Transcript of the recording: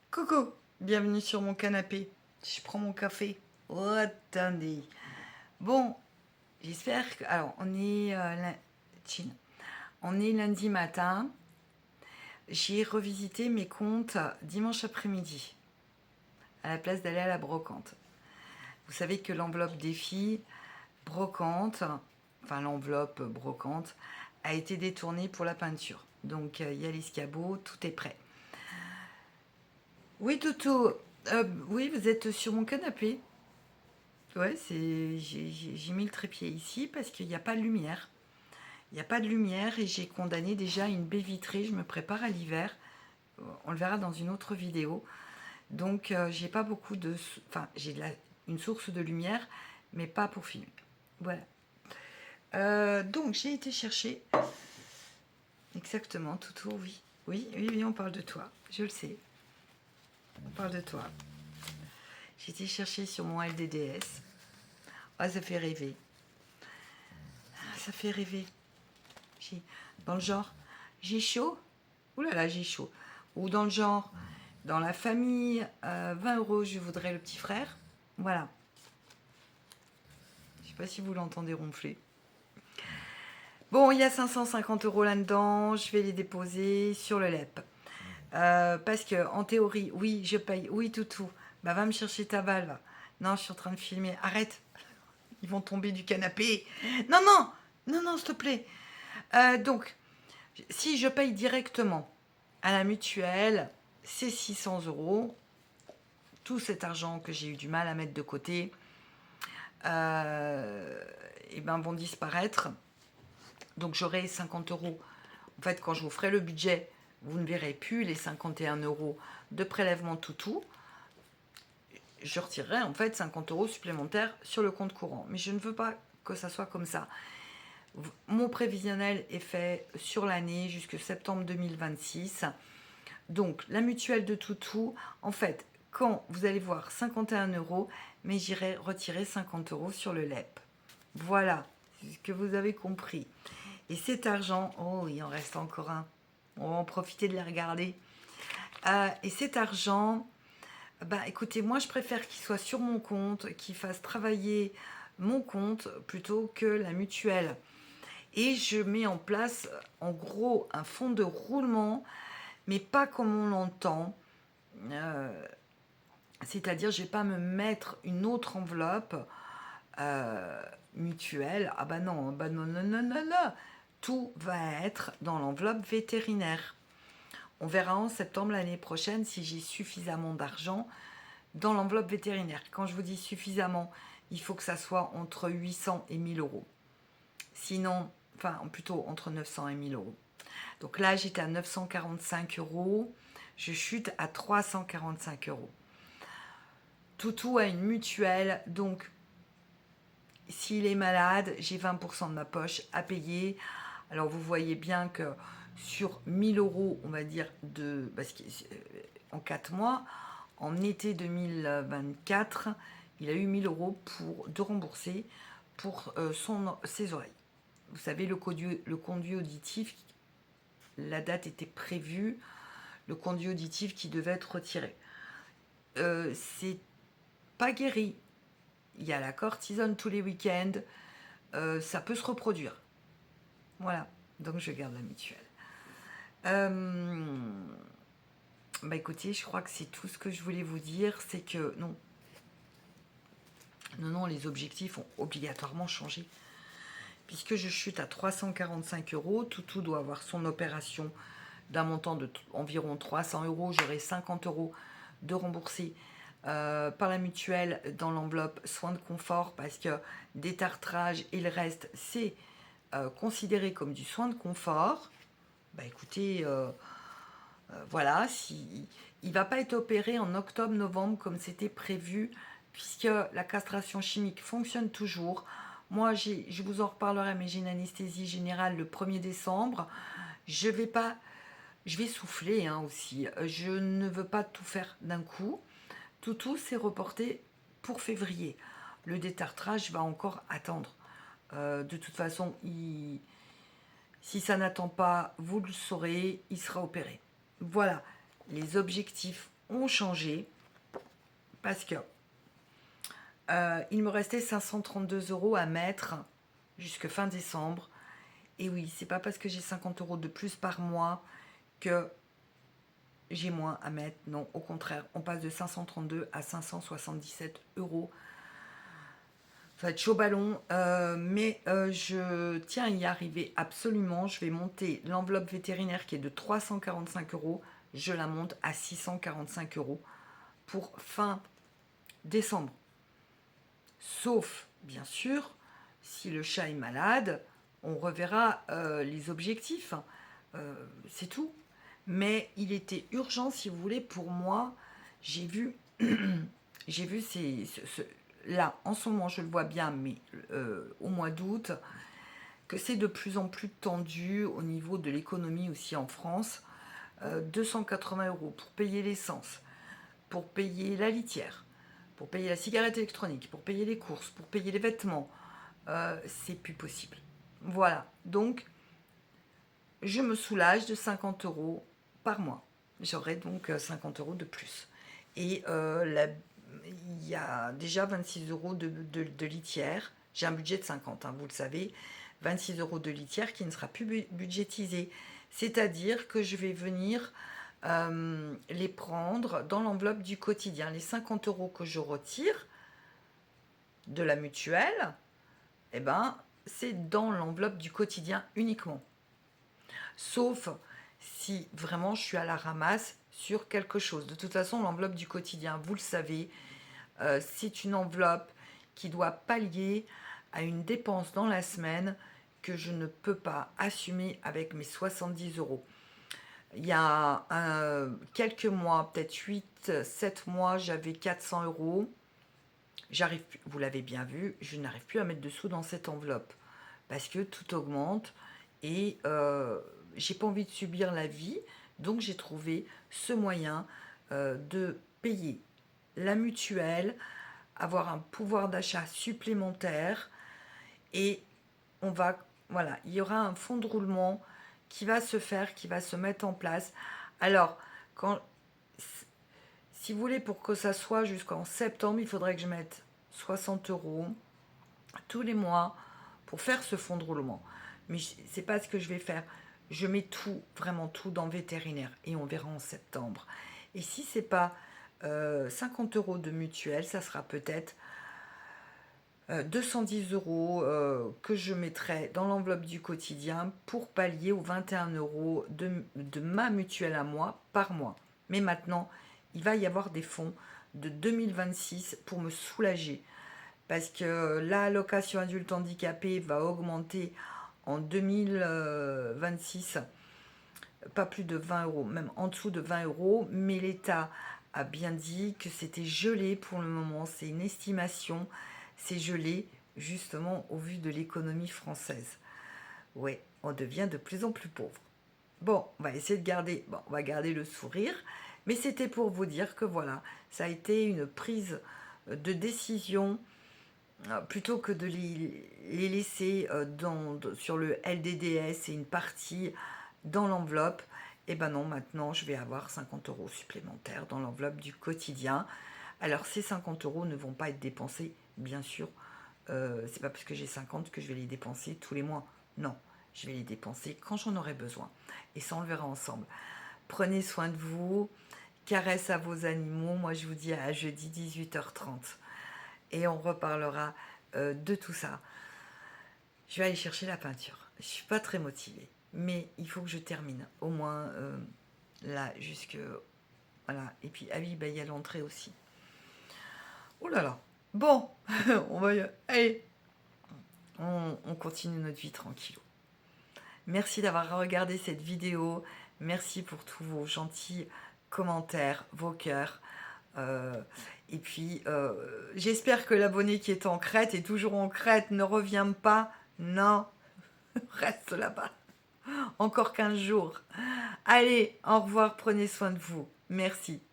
Coucou, bienvenue sur mon canapé. Je prends mon café. Oh, attendez. Bon, j'espère que... Alors, Chine. On est lundi matin. J'ai revisité mes comptes dimanche après-midi, à la place d'aller à la brocante. Vous savez que l'enveloppe défi brocante, enfin l'enveloppe brocante, a été détournée pour la peinture. Donc, il y a l'escabeau, tout est prêt. Oui, Toto. Oui, vous êtes sur mon canapé. Ouais, j'ai mis le trépied ici parce qu'il n'y a pas de lumière. Il n'y a pas de lumière et j'ai condamné déjà une baie vitrée. Je me prépare à l'hiver. On le verra dans une autre vidéo. Donc, j'ai pas beaucoup de... Enfin, une source de lumière, mais pas pour filmer. Voilà. Donc, j'ai été chercher... Exactement, Toutou, oui. Oui, oui, oui, on parle de toi. Je le sais. On parle de toi. J'ai été chercher sur mon LDDS. Ah, ça fait rêver. Ah, ça fait rêver. Dans le genre, j'ai chaud. Ouh là là, j'ai chaud. Ou dans le genre, dans la famille, 20 euros, je voudrais le petit frère. Voilà. Je sais pas si vous l'entendez ronfler. Bon, il y a 550 euros là-dedans. Je vais les déposer sur le LEP. Parce que, en théorie, oui, je paye. Oui, toutou. Bah, va me chercher ta valve. Non, je suis en train de filmer. Arrête. Ils vont tomber du canapé. Non, non. Non, non, s'il te plaît. Donc, si je paye directement à la mutuelle, c'est 600 euros. Tout cet argent que j'ai eu du mal à mettre de côté, et ben vont disparaître. Donc j'aurai 50 euros. En fait, quand je vous ferai le budget, vous ne verrez plus les 51 euros de prélèvement toutou. Je retirerai en fait 50 euros supplémentaires sur le compte courant. Mais je ne veux pas que ça soit comme ça. Mon prévisionnel est fait sur l'année jusqu'à septembre 2026. Donc, la mutuelle de toutou, en fait, quand vous allez voir 51 euros, mais j'irai retirer 50 euros sur le LEP. Voilà, c'est ce que vous avez compris. Et cet argent, oh, il en reste encore un. On va en profiter de les regarder. Et cet argent, bah, écoutez, moi, je préfère qu'il soit sur mon compte, qu'il fasse travailler mon compte plutôt que la mutuelle. Et je mets en place, en gros, un fonds de roulement, mais pas comme on l'entend. C'est-à-dire, je ne vais pas me mettre une autre enveloppe mutuelle. Ah bah non, non, non, non, non. Tout va être dans l'enveloppe vétérinaire. On verra en septembre l'année prochaine si j'ai suffisamment d'argent dans l'enveloppe vétérinaire. Quand je vous dis suffisamment, il faut que ça soit entre 800 et 1000 euros. Sinon, enfin plutôt entre 900 et 1000 euros. Donc là, j'étais à 945 euros. Je chute à 345 euros. Toutou a une mutuelle, donc s'il est malade, j'ai 20% de ma poche à payer. Alors vous voyez bien que sur 1000 euros, on va dire, parce en 4 mois, en été 2024, il a eu 1000 euros de rembourser pour ses oreilles. Vous savez, le conduit auditif, la date était prévue, le conduit auditif qui devait être retiré. C'est pas guéri. Il y a la cortisone tous les week-ends. Ça peut se reproduire. Voilà. Donc je garde la mutuelle. Bah écoutez, je crois que c'est tout ce que je voulais vous dire. C'est que non. Non, non, les objectifs ont obligatoirement changé. Puisque je chute à 345 euros, Toutou doit avoir son opération d'un montant de environ 300 euros. J'aurai 50 euros de remboursés par la mutuelle dans l'enveloppe soins de confort parce que détartrage et le reste, c'est considéré comme du soin de confort. Bah écoutez, voilà, il ne va pas être opéré en octobre-novembre comme c'était prévu puisque la castration chimique fonctionne toujours. Moi, je vous en reparlerai, mais j'ai une anesthésie générale le 1er décembre. Je vais souffler aussi. Je ne veux pas tout faire d'un coup. Tout s'est reporté pour février. Le détartrage va encore attendre. De toute façon, si ça n'attend pas, vous le saurez, il sera opéré. Voilà, les objectifs ont changé parce que il me restait 532 € à mettre jusque fin décembre. Et oui, c'est pas parce que j'ai 50 € de plus par mois que j'ai moins à mettre. Non, au contraire, on passe de 532 à 577 €. Ça va être chaud ballon, mais je tiens à y arriver absolument. Je vais monter l'enveloppe vétérinaire qui est de 345 €. Je la monte à 645 € pour fin décembre. Sauf, bien sûr, si le chat est malade, on reverra les objectifs. C'est tout. Mais il était urgent, si vous voulez, pour moi. J'ai vu, j'ai vu là, en ce moment, je le vois bien, mais au mois d'août, que c'est de plus en plus tendu au niveau de l'économie aussi en France. 280 € pour payer l'essence, pour payer la litière, pour payer la cigarette électronique, pour payer les courses, pour payer les vêtements. C'est plus possible. Voilà, donc je me soulage de 50 € par mois. J'aurai donc 50 € de plus. Et il y a déjà 26 € de litière. J'ai un budget de 50, hein, vous le savez. 26 € de litière qui ne sera plus budgétisé. C'est-à-dire que je vais venir les prendre dans l'enveloppe du quotidien. Les 50 € que je retire de la mutuelle, eh ben, c'est dans l'enveloppe du quotidien uniquement. Sauf si vraiment je suis à la ramasse sur quelque chose. De toute façon, l'enveloppe du quotidien, vous le savez, c'est une enveloppe qui doit pallier à une dépense dans la semaine que je ne peux pas assumer avec mes 70 €. Il y a quelques mois, peut-être 8, 7 mois, j'avais 400 €. J'arrive, vous l'avez bien vu, je n'arrive plus à mettre de sous dans cette enveloppe parce que tout augmente et j'ai pas envie de subir la vie, donc j'ai trouvé ce moyen de payer la mutuelle, avoir un pouvoir d'achat supplémentaire et voilà, il y aura un fonds de roulement qui va se faire, qui va se mettre en place. Alors, si vous voulez, pour que ça soit jusqu'en septembre, il faudrait que je mette 60 € tous les mois pour faire ce fonds de roulement. Mais c'est pas ce que je vais faire. Je mets tout, vraiment tout dans vétérinaire et on verra en septembre. Et si c'est pas 50 € de mutuelle, ça sera peut-être 210 € que je mettrai dans l'enveloppe du quotidien pour pallier aux 21 € de ma mutuelle à moi par mois. Mais maintenant, il va y avoir des fonds de 2026 pour me soulager. Parce que l'allocation adulte handicapé va augmenter en 2026, pas plus de 20 €, même en dessous de 20 €, mais l'État a bien dit que c'était gelé pour le moment, c'est une estimation, c'est gelé justement au vu de l'économie française. Ouais, on devient de plus en plus pauvre. Bon, on va essayer de garder, on va garder le sourire, mais c'était pour vous dire que voilà, ça a été une prise de décision plutôt que de les laisser sur le LDDS et une partie dans l'enveloppe. Et ben non, maintenant je vais avoir 50 € supplémentaires dans l'enveloppe du quotidien. Alors ces 50 € ne vont pas être dépensés, bien sûr. C'est pas parce que j'ai 50 que je vais les dépenser tous les mois. Non, je vais les dépenser quand j'en aurai besoin. Et ça, on le verra ensemble. Prenez soin de vous, caresse à vos animaux. Moi, je vous dis à jeudi 18h30. Et on reparlera de tout ça. Je vais aller chercher la peinture. Je suis pas très motivée, mais il faut que je termine. Au moins là, jusque... Voilà. Et puis, ah oui, il y a l'entrée aussi. Oh là là. Bon, on va allez, on continue notre vie tranquille. Merci d'avoir regardé cette vidéo. Merci pour tous vos gentils commentaires, vos cœurs. Et puis, j'espère que l'abonné qui est en Crète est toujours en Crète, ne revient pas. Non, reste là-bas. Encore 15 jours. Allez, au revoir, prenez soin de vous. Merci.